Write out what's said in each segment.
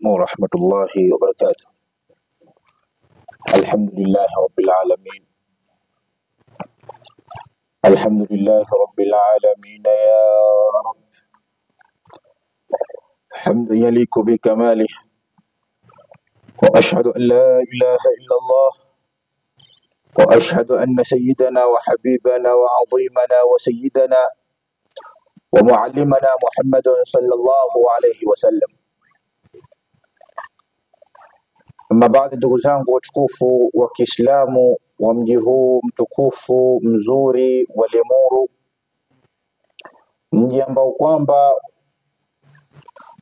ورحمة الله وبركاته. الحمد لله رب العالمين. الحمد لله رب العالمين يا رب، حمدا يليق بكماله، وأشهد أن لا إله إلا الله، وأشهد أن سيدنا وحبيبنا وعظيمنا وسيدنا ومعلمنا محمد صلى الله عليه وسلم. Amma baadhi, ndugu zangu watukufu wa Kiislamu wa mji huu mtukufu mzuri wa Limuru, mji ambao kwamba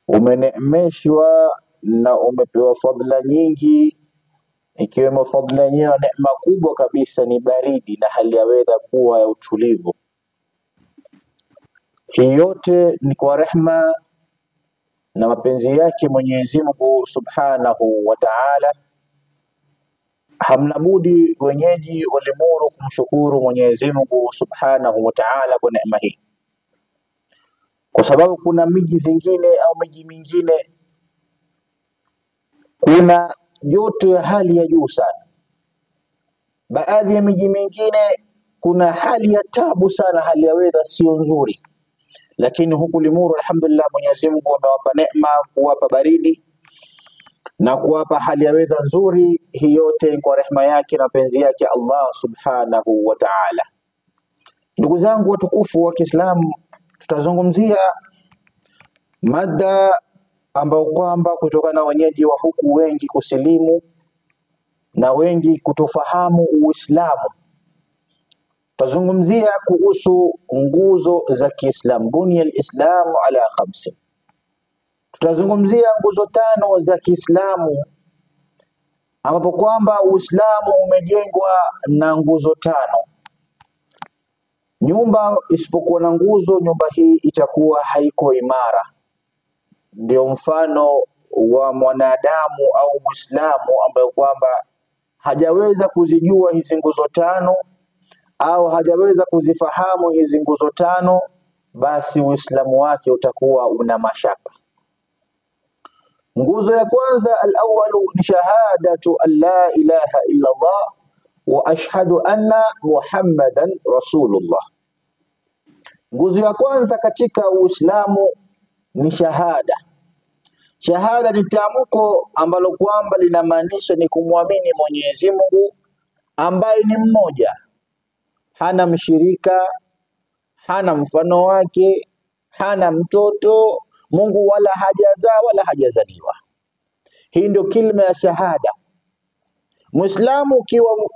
umeneemeshwa na umepewa fadhila nyingi, ikiwemo fadhila yenyewe, neema kubwa kabisa ni baridi na hali ya weather kuwa ya utulivu. Hii yote ni kwa rehma na mapenzi yake Mwenyezi Mungu Subhanahu wa Ta'ala. Hamna budi wenyeji wa Limuru kumshukuru Mwenyezi Mungu Subhanahu wa Ta'ala kwa neema hii, kwa sababu kuna miji zingine au miji mingine kuna joto ya hali ya juu sana. Baadhi ya miji mingine kuna hali ya tabu sana, hali ya weather sio nzuri. Lakini huku Limuru alhamdulillah, Mwenyezi Mungu amewapa neema, kuwapa baridi na kuwapa hali ya weather nzuri. Hii yote kwa rehema yake na penzi yake Allah Subhanahu wa Ta'ala. Ndugu zangu watukufu wa Kiislamu, tutazungumzia mada ambao kwamba kutokana na wenyeji wa huku wengi kusilimu na wengi kutofahamu Uislamu, tutazungumzia kuhusu nguzo za Kiislamu, bunya al-Islam ala 5. Tutazungumzia nguzo 5 za Kiislamu, ambapo kwamba Uislamu umejengwa na nguzo 5. Nyumba isipokuwa na nguzo, nyumba hii itakuwa haiko imara. Ndio mfano wa mwanadamu au Muislamu ambaye kwamba hajaweza kuzijua hizi nguzo 5 au hajaweza kuzifahamu hizi nguzo 5, basi Uislamu wake utakuwa una mashaka. Nguzo ya kwanza, al-awwalu ni shahadatu an la ilaha illa Allah wa ashhadu anna Muhammadan Rasulullah. Nguzo ya kwanza katika Uislamu ni shahada. Shahada ni tamko ambalo kwamba linamaanisha ni kumwamini Mwenyezi Mungu ambaye ni mmoja, hana mshirika, hana mfano wake, hana mtoto Mungu, wala hajazaa wala hajazaliwa. Hii ndio kilima ya shahada. Muislamu,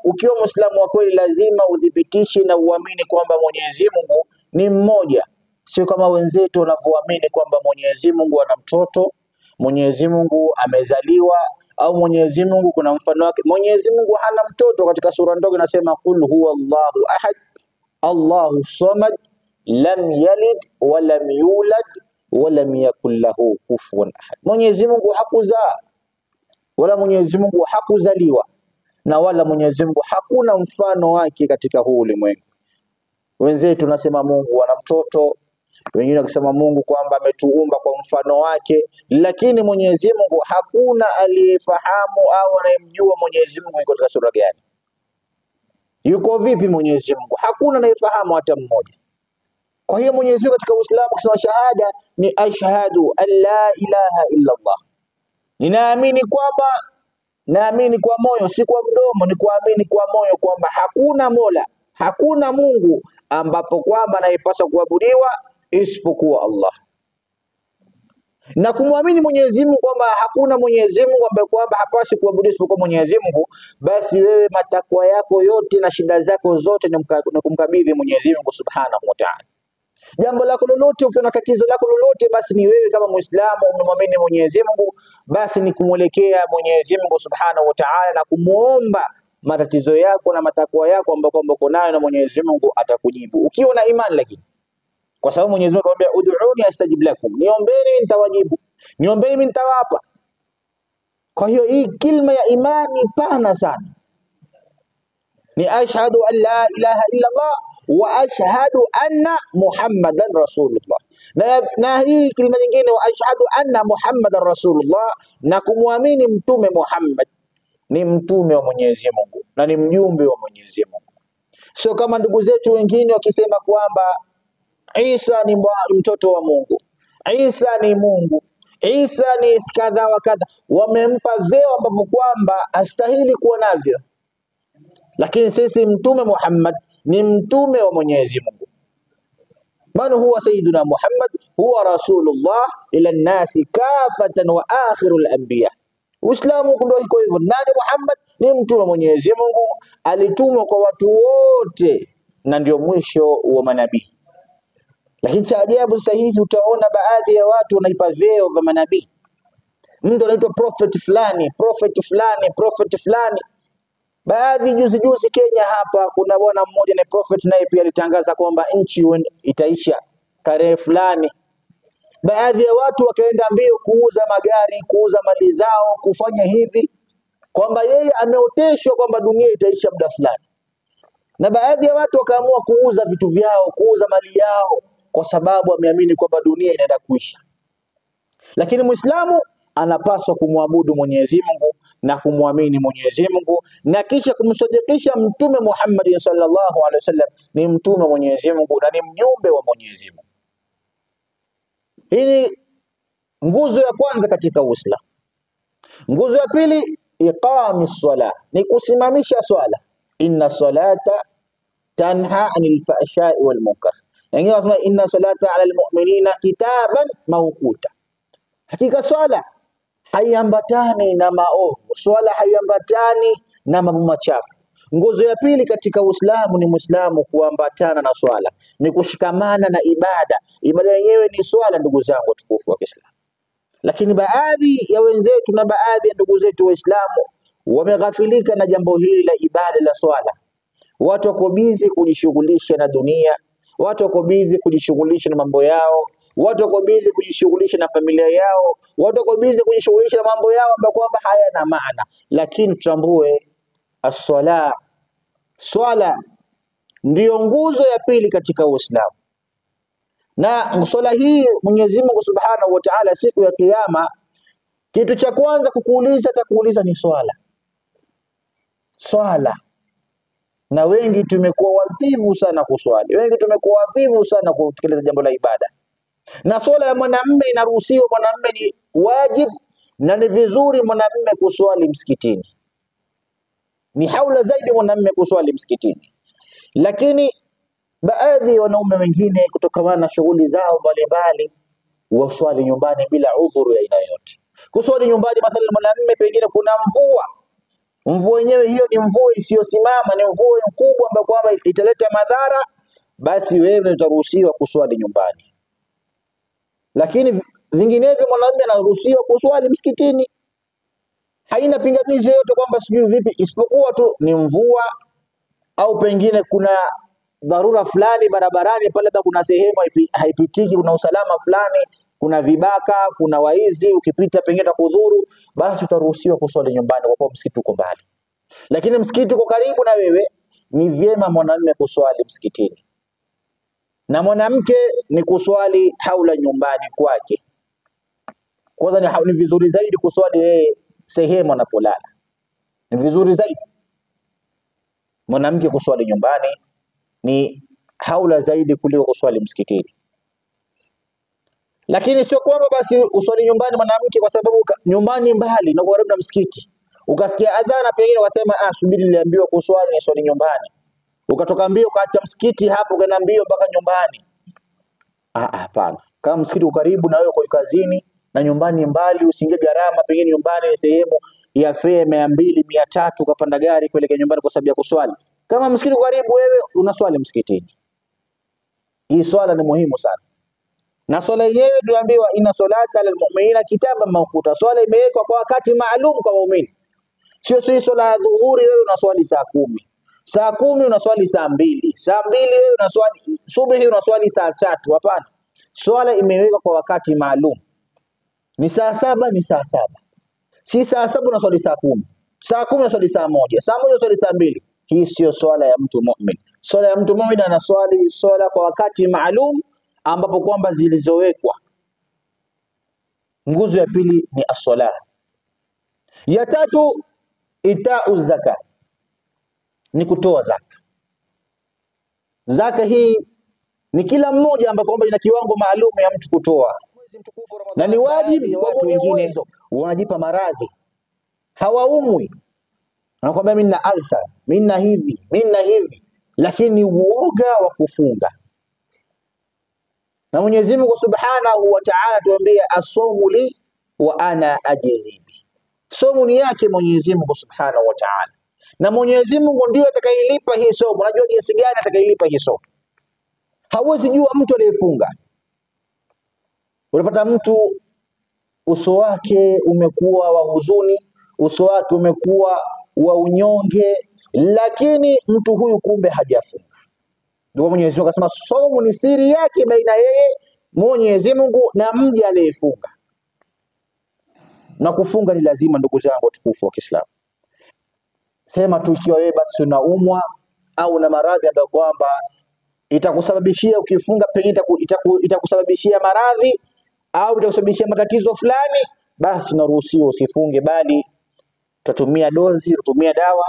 ukiwa Muislamu wa kweli, lazima udhibitishe na uamini kwamba Mwenyezi Mungu ni mmoja, sio kama wenzetu wanavyoamini kwamba Mwenyezi Mungu ana mtoto, Mwenyezi Mungu amezaliwa, au Mwenyezi Mungu kuna mfano wake. Mwenyezi Mungu hana mtoto. Katika sura ndogo inasema qul huwa Allahu ahad Allahu samad lam yalid wa lam yulad wa lam yakul lahu kufuwan ahad. Mwenyezi Mungu hakuzaa wala Mwenyezi Mungu hakuzaliwa na wala Mwenyezi Mungu hakuna mfano wake katika huu ulimwengu. Wenzetu tunasema Mungu ana mtoto, wengine wakisema Mungu kwamba ametuumba kwa mfano wake, lakini Mwenyezi Mungu hakuna aliyefahamu au anayemjua Mwenyezi Mungu yuko katika sura gani, yuko vipi Mwenyezi Mungu, hakuna anayefahamu hata mmoja. Kwa hiyo Mwenyezi Mungu katika Uislamu kusema shahada ni ashhadu an la ilaha illa Allah. Ninaamini kwamba, naamini kwa moyo, si kwa mdomo, ni kuamini kwa moyo kwamba hakuna Mola, hakuna Mungu ambapo kwamba anayepaswa kuabudiwa isipokuwa Allah. Na kumwamini Mwenyezi Mungu kwamba hakuna Mwenyezi Mungu ambaye kwamba hapaswi kuabudiwa isipokuwa Mwenyezi Mungu, basi wewe matakwa yako yote na shida zako zote ni kumkabidhi Mwenyezi Mungu Subhanahu wa Ta'ala. Jambo lako lolote, ukiona tatizo lako lolote, basi ni wewe kama Muislamu umemwamini Mwenyezi Mungu, basi ni kumwelekea Mwenyezi Mungu Subhanahu wa Ta'ala na kumuomba matatizo yako na matakwa yako ambayo kwamba uko nayo, na Mwenyezi Mungu atakujibu ukiwa na imani. Lakini kwa sababu Mwenyezi Mungu anambia ud'uni astajib lakum, niombeni nitawajibu, niombeni nitawapa. Kwa hiyo hii kilima ya imani pana sana, ni ashhadu an la ilaha illa Allah wa ashhadu anna Muhammadan Rasulullah. Na hii kilima nyingine, wa ashhadu anna Muhammadar Rasulullah, na kumwamini mtume Muhammad ni mtume wa Mwenyezi Mungu na ni mjumbe wa Mwenyezi Mungu. Sio kama ndugu zetu wengine wakisema kwamba Isa ni mtoto wa Mungu, Isa ni Mungu, Isa ni kadha wa kadha, wamempa vyeo ambavyo kwamba astahili kuwa navyo. Lakini sisi mtume Muhammad ni mtume wa Mwenyezi Mungu. Man huwa sayyiduna Muhammad huwa rasulullah ila nasi kafatan wa akhirul anbiya. Uislamu ndio iko hivyo. Nani Muhammad? Ni mtume wa Mwenyezi Mungu, alitumwa kwa watu wote na ndio mwisho wa manabii. Lakini cha ajabu sasa hivi utaona baadhi ya watu wanaipa vyeo vya manabii. Mtu anaitwa prophet fulani, prophet fulani, prophet fulani. Baadhi juzi Kenya hapa kuna bwana mmoja na prophet, naye pia alitangaza kwamba nchi itaisha tarehe fulani. Baadhi ya watu wakaenda mbio kuuza magari, kuuza mali zao, kufanya hivi kwamba yeye ameoteshwa kwamba dunia itaisha muda fulani. Na baadhi ya watu wakaamua kuuza vitu vyao, kuuza mali yao kwa sababu ameamini kwamba dunia inaenda kuisha. Lakini Muislamu anapaswa kumwabudu Mwenyezi Mungu na kumwamini Mwenyezi Mungu na kisha kumsadikisha Mtume Muhammad sallallahu alaihi wasallam ni mtume wa Mwenyezi Mungu na ni mjumbe wa Mwenyezi Mungu. Hii nguzo ya kwanza katika Uislamu. Nguzo ya pili, iqamis salah, ni kusimamisha swala. Inna salata tanha anil fahsha'i wal munkar. Wengine wanasema inna salata ala almu'minina kitaban mawquta. Hakika swala haiambatani na maovu, swala haiambatani na mambo machafu. Nguzo ya pili katika Uislamu ni Muislamu kuambatana na swala, ni kushikamana na ibada. Ibada yenyewe ni swala, ndugu zangu watukufu wa Kiislamu. Lakini baadhi ya wenzetu na baadhi ya ndugu zetu Waislamu wameghafilika na jambo hili la ibada la swala. Watu wako busy kujishughulisha na dunia, watu wako busy kujishughulisha na mambo yao, watu wako busy kujishughulisha na familia yao, watu wako busy kujishughulisha na mambo yao ambayo kwamba hayana maana. Lakini tutambue as-sala, swala ndiyo nguzo ya pili katika Uislamu. Na swala hii Mwenyezi Mungu Subhanahu wa Ta'ala siku ya Kiyama, kitu cha kwanza atakuuliza ni swala. Swala. Na wengi tumekuwa wavivu sana kuswali. Wengi tumekuwa wavivu sana kutekeleza jambo la ibada. Na swala ya mwanamume inaruhusiwa, mwanamume ni wajib, na ni vizuri mwanamume kuswali msikitini. Ni haula zaidi mwanamume kuswali msikitini. Lakini baadhi ya wanaume wengine kutokana na shughuli zao mbalimbali waswali nyumbani bila udhuru ya aina yote. Kuswali nyumbani, mathalan mwanamume pengine kuna mvua yenyewe hiyo ni mvua isiyosimama, ni mvua kubwa ambayo kwamba italeta madhara, basi wewe utaruhusiwa kuswali nyumbani. Lakini vinginevyo mwanamume anaruhusiwa kuswali msikitini. Haina pingamizi yoyote kwamba sijui vipi, isipokuwa tu ni mvua au pengine kuna dharura fulani barabarani pale, kuna sehemu haipitiki, kuna usalama fulani, kuna vibaka, kuna waizi, ukipita pengine utakudhuru, basi utaruhusiwa kuswali nyumbani kwa kuwa msikiti uko mbali. Lakini msikiti uko karibu na wewe, ni vyema mwanamume kuswali msikitini. Na mwanamke ni kuswali haula nyumbani kwake. Kwanza ni vizuri zaidi kuswali yeye sehemu anapolala. Ni vizuri zaidi mwanamke kuswali nyumbani, ni haula zaidi kuliko kuswali msikitini. Lakini sio kwamba basi uswali nyumbani mwanamke kwa sababu nyumbani mbali na karibu na msikiti, ukasikia adhana pengine ukasema subiri niliambiwa kuswali ni swali nyumbani, ukatoka mbio ukaacha msikiti hapo ukaenda mbio mpaka nyumbani. Hapana. Kama msikiti uko karibu na wewe uko kazini na nyumbani mbali, usiingie gharama, pengine nyumbani ni sehemu ya fare 200 300 ukapanda gari kuelekea nyumbani kwa sababu ya kuswali. Kama msikiti uko karibu, wewe unaswali msikitini. Hii swala ni muhimu sana. Na swala yenyewe tunaambiwa inna salata lil mu'minina kitaban mawquta. Swala imewekwa kwa wakati maalum kwa waumini. Sio swala ya dhuhuri wewe unaswali saa 10. Saa 10 unaswali saa 2. Saa 2 wewe unaswali subuhi unaswali saa 3. Hapana. Swala imewekwa kwa wakati maalum. Ni saa 7 ni saa 7. Si saa 7 unaswali saa 10. Saa 10 unaswali saa 1. Saa 1 unaswali saa 2. Hii sio swala ya mtu mu'min. Swala ya mtu mu'min anaswali swala kwa wakati maalum ambapo kwamba zilizowekwa. Nguzo ya pili ni as-sala. Ya tatu itau zaka, ni kutoa zaka. Zaka hii ni kila mmoja ambapo kwamba ina kiwango maalum ya mtu kutoa, na ni wajibu. Watu wengine wanajipa maradhi, hawaumwi, anakuambia mimi nina alsa, mimi nina hivi, mimi nina hivi, lakini uoga wa kufunga. Na Mwenyezi Mungu Subhanahu wa Ta'ala tuambia as-sawmu li wa ana ajzi bi. Somo ni yake Mwenyezi Mungu Subhanahu wa Ta'ala, na Mwenyezi Mungu ndiye atakayelipa hii somo. Unajua jinsi gani atakayelipa hii somo? Hawezi jua mtu aliyefunga. Unapata mtu uso wake umekuwa wa huzuni, uso wake umekuwa wa unyonge, lakini mtu huyu kumbe hajafunga. Ndio Mwenyezi Mungu akasema somo ni siri yake baina yeye Mwenyezi Mungu na mja aliyefunga. Na kufunga ni lazima, ndugu zangu watukufu wa Kiislamu. Sema tu ikiwa wewe basi unaumwa au na maradhi ambayo kwamba itakusababishia ukifunga pengine itakusababishia maradhi au itakusababishia matatizo fulani, basi unaruhusiwa usifunge, bali utatumia dozi, utatumia dawa,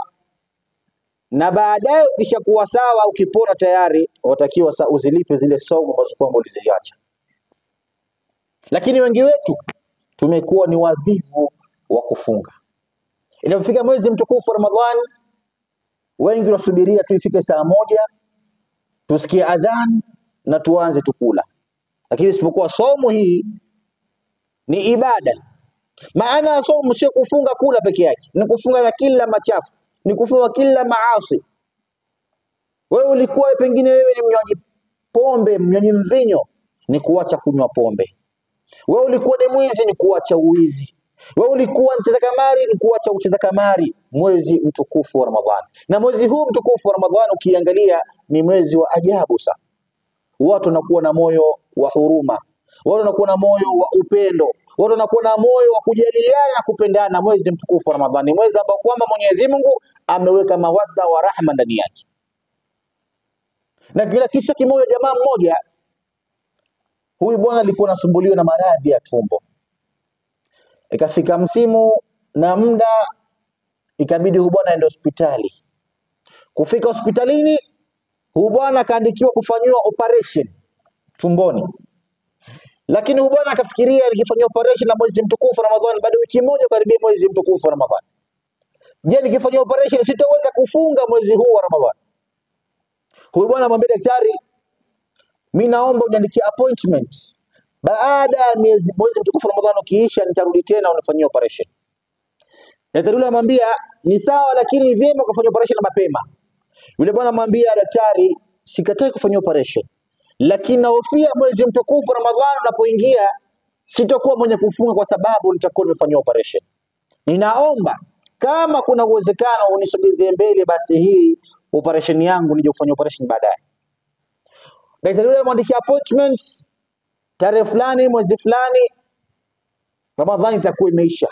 na baadaye ukishakuwa sawa, ukipona tayari, watakiwa uzilipe zile saumu ambazo kwamba uliziacha. Lakini wengi wetu tumekuwa ni wavivu wa kufunga. Inapofika mwezi mtukufu Ramadhani, wengi wanasubiria tu ifike saa moja tusikie adhan na tuanze tukula. Lakini isipokuwa somo hii ni ibada. Maana ya somo sio kufunga kula peke yake, ni kufunga na kila machafu, ni kufunga kila maasi. Wewe ulikuwa pengine wewe ni mnywaji pombe, mnywaji mvinyo, ni kuacha kunywa pombe. Wewe ulikuwa ni mwizi, ni kuacha uwizi. Wewe ulikuwa mcheza kamari, ni kuacha kucheza kamari. Mwezi mtukufu wa Ramadhani. Na mwezi huu mtukufu wa Ramadhani ukiangalia ni mwezi wa ajabu sana. Watu wanakuwa na moyo wa huruma, watu wanakuwa na moyo wa upendo, watu wanakuwa na moyo wa kujaliana na kupendana. Mwezi mtukufu wa Ramadhani, mwezi ambao kwamba Mwenyezi Mungu ameweka mawadha wa rahma ndani yake. Na kila kisa kimoja, jamaa mmoja, huyu bwana alikuwa anasumbuliwa na maradhi ya tumbo. Ikafika msimu na muda, ikabidi huyu bwana aende hospitali. Kufika hospitalini, huyu bwana akaandikiwa kufanyiwa operation tumboni. Lakini huyu bwana akafikiria nikifanywa operation na mwezi mtukufu Ramadhani, bado wiki moja karibia mwezi mtukufu Ramadhani, je, nikifanywa operation sitaweza kufunga mwezi huu wa Ramadhani? Huyu bwana amwambia daktari, mimi naomba uniandikie appointment, baada ya mwezi mtukufu Ramadhani ukiisha nitarudi tena unifanyie operation. Daktari yule amwambia ni sawa, lakini vyema kufanya operation mapema. Yule bwana amwambia daktari, sikatai kufanya operation, lakini nahofia mwezi mtukufu Ramadhani unapoingia sitakuwa mwenye kufunga kwa sababu nitakuwa nimefanyia operation. Ninaomba kama kuna uwezekano unisogezee mbele basi hii operation yangu nije kufanya operation baadaye. Daktari yule amwandikia appointment tarehe fulani mwezi fulani Ramadhani itakuwa imeisha.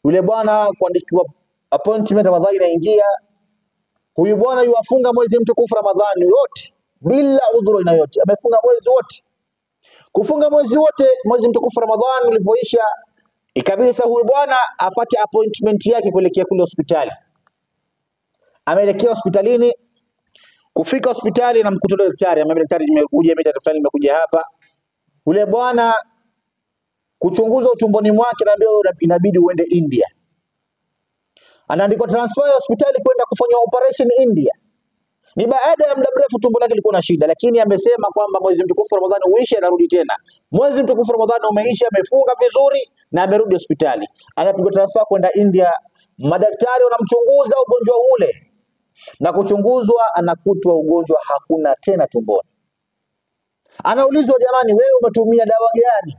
Yule bwana kuandikiwa appointment, Ramadhani inaingia. Huyu bwana yuafunga mwezi mtukufu Ramadhani yote bila udhuru na yote, amefunga mwezi wote. Kufunga mwezi wote, mwezi mtukufu Ramadhani ulivyoisha, ikabidi sasa huyu bwana afate appointment yake kuelekea kule hospitali. Ameelekea hospitalini. Kufika hospitali na mkuta daktari, amemwambia daktari, nimekuja nimekuja hapa. Yule bwana kuchunguza utumboni mwake, naambia inabidi uende India. Anaandikwa transfer ya hospitali kwenda kufanya operation India. Ni baada ya muda mrefu tumbo lake liko na shida, lakini amesema kwamba mwezi mtukufu Ramadhani uishe anarudi tena. Mwezi mtukufu Ramadhani umeisha, amefunga vizuri na amerudi hospitali. Anapigwa transfer kwenda India. Madaktari wanamchunguza ugonjwa ule, na kuchunguzwa anakutwa ugonjwa hakuna tena tumboni. Anaulizwa, jamani, wewe umetumia dawa gani?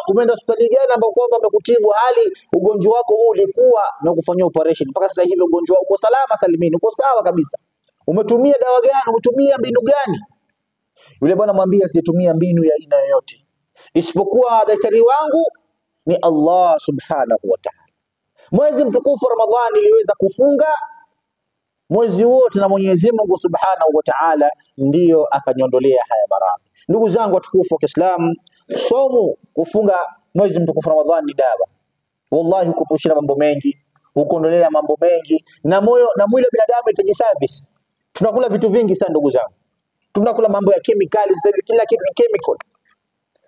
Umeenda hospitali gani ambapo kwamba amekutibu hali ugonjwa wako huu ulikuwa na kufanyia operation? Mpaka sasa hivi ugonjwa uko salama salimini, uko sawa kabisa. Umetumia dawa gani? Umetumia mbinu gani? Yule bwana mwambia, situmia mbinu ya aina yoyote, isipokuwa daktari wangu ni Allah subhanahu wa ta'ala. Mwezi mtukufu Ramadhani niliweza kufunga mwezi wote na Mwenyezi Mungu Subhanahu wa Ta'ala ndiyo akaniondolea haya maradhi. Ndugu zangu watukufu wa Kiislamu, somo kufunga mwezi mtukufu Ramadhani ni dawa. Wallahi kupushia mambo mengi, hukuondolea mambo mengi, na moyo na mwili wa binadamu itaji service. Tunakula vitu vingi sana ndugu zangu. Tunakula mambo ya kemikali sasa hivi, kila kitu ni chemical.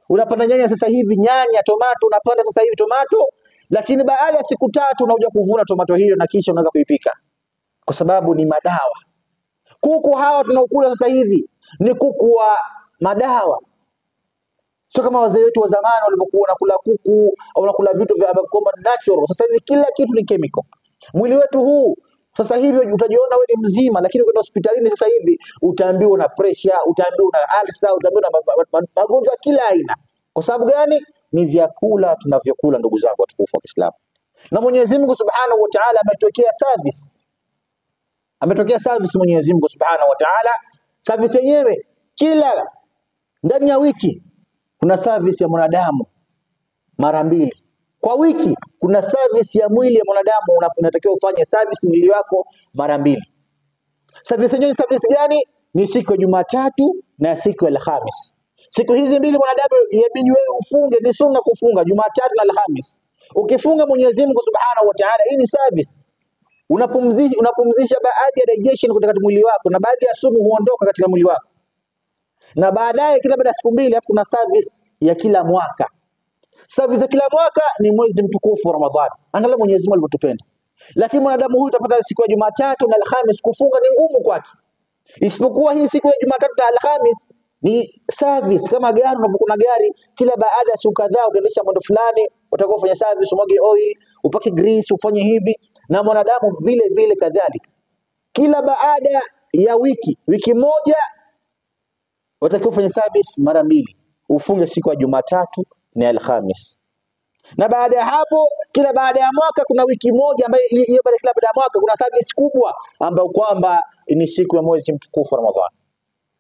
Unapanda nyanya sasa hivi, nyanya, tomato, unapanda sasa hivi tomato, lakini baada ya siku 3 unakuja kuvuna tomato hiyo na kisha unaanza kuipika. Kwa sababu ni madawa. Kuku hawa tunaokula sasa hivi ni kuku wa madawa. Sio kama wazee wetu wa zamani walivyokuwa wanakula kuku au wanakula vitu vya kwamba natural. Sasa hivi kila kitu ni chemical. Mwili wetu huu sasa hivi utajiona wewe ni mzima, lakini ukienda hospitalini sasa hivi utaambiwa una pressure, utaambiwa una ulcer, utaambiwa na magonjwa kila aina. Kwa sababu gani? Ni vyakula tunavyokula ndugu zangu watukufu wa Kiislamu. Na Mwenyezi Mungu Subhanahu wa Ta'ala ametokea service. Ametokea service Mwenyezi Mungu Subhanahu wa Ta'ala. Service yenyewe kila ndani ya wiki kuna service ya mwanadamu mara 2. Kwa wiki kuna service ya mwili ya mwanadamu, unatakiwa ufanye service mwili wako mara 2. Service yenyewe ni service gani? Ni siku ya Jumatatu na siku ya Alhamis. Siku hizi mbili mwanadamu inabidi wewe ufunge, ni sunna kufunga Jumatatu na Alhamis. Ukifunga Mwenyezi Mungu Subhanahu wa Ta'ala, hii ni service. Unapumzisha baadhi ya digestion kutoka mwili wako na baadhi ya sumu huondoka katika mwili wako. Na baadaye kila baada ya siku 2 alafu kuna service ya kila mwaka. Service ya kila mwaka ni mwezi mtukufu wa Ramadhani. Angalia Mwenyezi Mungu alivyotupenda. Lakini mwanadamu huyu utapata siku ya Jumatatu na Alhamis kufunga ni ngumu kwake. Isipokuwa hii siku ya Jumatatu na Alhamis ni service kama gari, unavyokuwa gari kila baada ya siku kadhaa utaendesha mwendo fulani, utakuwa ufanya service, umwage oil, upake grease, ufanye hivi, na mwanadamu vile vile kadhalika. Kila baada ya wiki moja utakiwa ufanye service mara 2. Ufunge siku ya Jumatatu na Alhamis. Na baada ya hapo kila baada ya mwaka kuna wiki moja ambayo hiyo baada kila baada ya mwaka kuna service kubwa ambayo kwamba ni siku ya mwezi mtukufu wa Ramadhani.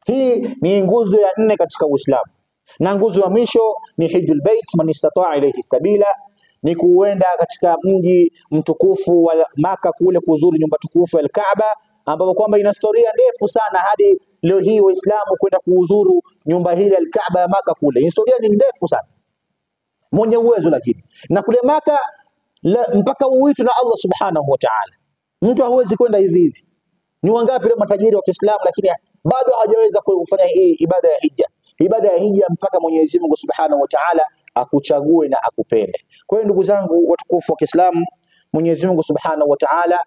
Hii ni nguzo ya 4 katika Uislamu. Na nguzo ya mwisho ni Hijjul Bait man istata'a ilayhi sabila, ni kuenda katika mji mtukufu wa Maka kule kuzuru nyumba tukufu ya Al-Kaaba, ambapo kwamba ina historia ndefu sana hadi leo hii Waislamu kwenda kuuzuru nyumba hili Al-Kaaba ya Maka kule. Historia ni ndefu sana. Mwenye uwezo lakini. Na kule Maka mpaka uitwe na Allah Subhanahu wa Ta'ala. Mtu hawezi kwenda hivi hivi. Ni wangapi leo matajiri wa Kiislamu lakini bado hawajaweza kufanya hii ibada ya hija. Ibada ya hija mpaka Mwenyezi Mungu Subhanahu wa Ta'ala akuchague na akupende. Kwa hiyo ndugu zangu watukufu wa Kiislamu, Mwenyezi Mungu Subhanahu wa Ta'ala,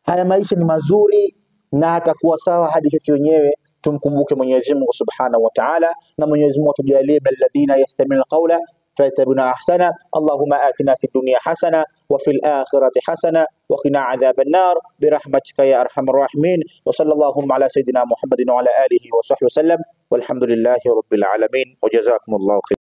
haya maisha ni mazuri na hatakuwa sawa hadi sisi wenyewe tumkumbuke Mwenyezi Mungu Subhanahu wa Ta'ala, na Mwenyezi Mungu atujalie alladhina yastami'una alqawla fayattabi'una ahsana. Allahumma atina fid dunya hasana wa fil akhirati hasana wa qina adhaban nar birahmatika ya arhamar rahimin. Wa sallallahu ala sayidina Muhammadin wa ala alihi wa sahbihi wasallam walhamdulillahi rabbil alamin wa jazakumullahu khairan.